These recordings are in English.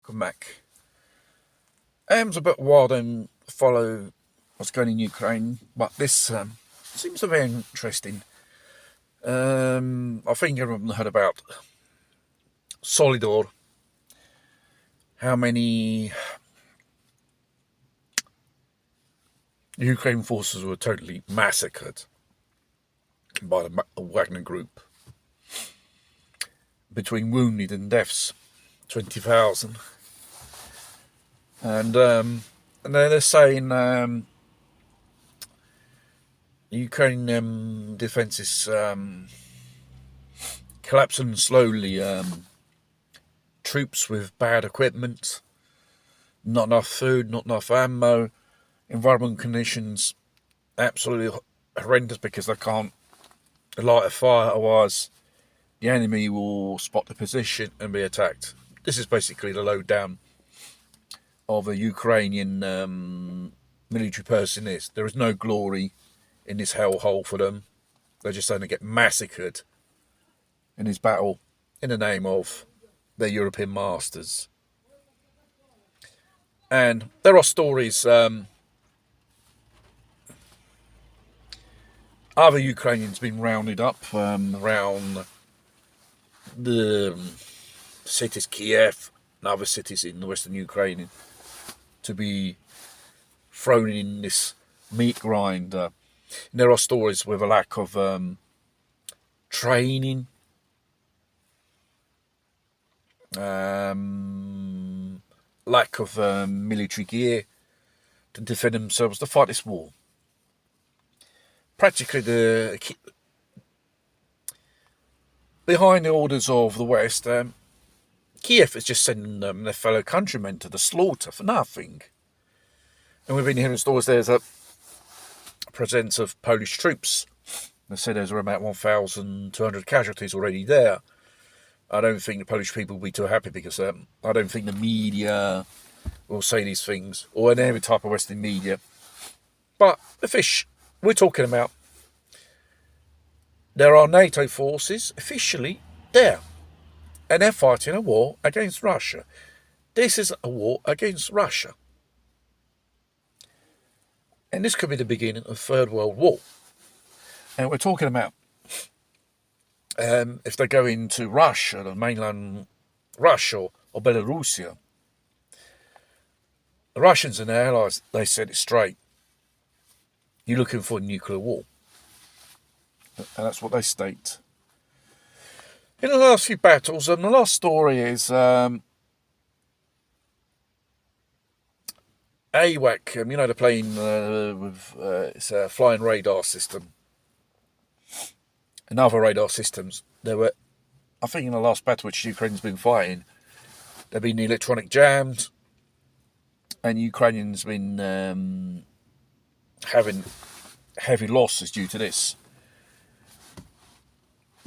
welcome back. It's a bit wild and follow what's going on in Ukraine, but this seems to be interesting. I think everyone heard about Soledar, how many Ukraine forces were totally massacred by the Wagner group. Between wounded and deaths, 20,000. And then they're saying Ukraine defense is collapsing slowly. Troops with bad equipment, not enough food, not enough ammo, environment conditions absolutely horrendous because they can't light a fire, otherwise the enemy will spot the position and be attacked. This is basically the lowdown of a Ukrainian military person is. There is no glory in this hellhole for them. They're just going to get massacred in this battle in the name of their European masters. And there are stories, other Ukrainians being rounded up around the cities Kiev and other cities in the western Ukraine to be thrown in this meat grinder. And there are stories with a lack of training, lack of military gear to defend themselves, to fight this war. Practically, behind the orders of the West, Kiev is just sending their fellow countrymen to the slaughter for nothing. And we've been hearing stories there's a presence of Polish troops. They said there's about 1,200 casualties already there. I don't think the Polish people will be too happy because I don't think the media will say these things, or in every type of Western media. But the fish we're talking about, there are NATO forces officially there, and they're fighting a war against Russia. This is a war against Russia. And this could be the beginning of the Third World War. And we're talking about if they go into Russia, the mainland Russia or Belarusia, the Russians and their allies, they said it straight. You're looking for a nuclear war. And that's what they state. In the last few battles, and the last story is AWAC, the plane with it's a flying radar system. And other radar systems, there were, I think in the last battle which Ukraine's been fighting, they've been electronic jammed, and Ukrainians been having heavy losses due to this.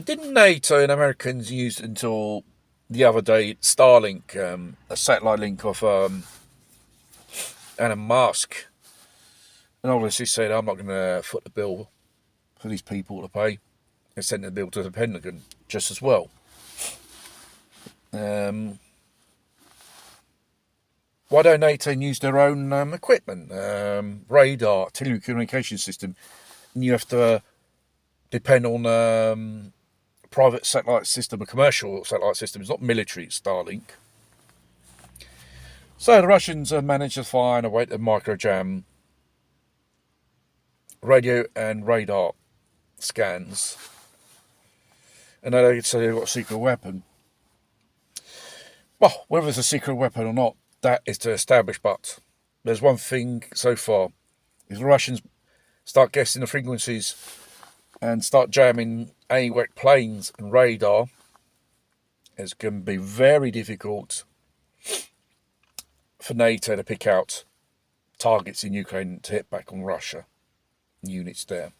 Didn't NATO and Americans use until the other day Starlink, a satellite link of Elon Musk, and obviously said, I'm not going to foot the bill for these people to pay. They sent the bill to the Pentagon just as well. Why don't NATO use their own equipment, radar, telecommunication system, and you have to depend on private satellite system, a commercial satellite system. It's not military, it's Starlink. So the Russians managed to find a way to microjam radio and radar scans. And they say they've got a secret weapon. Well, whether it's a secret weapon or not, that is to establish. But there's one thing so far. If the Russians start guessing the frequencies and start jamming AWAC planes and radar, it's going to be very difficult for NATO to pick out targets in Ukraine to hit back on Russia, units there.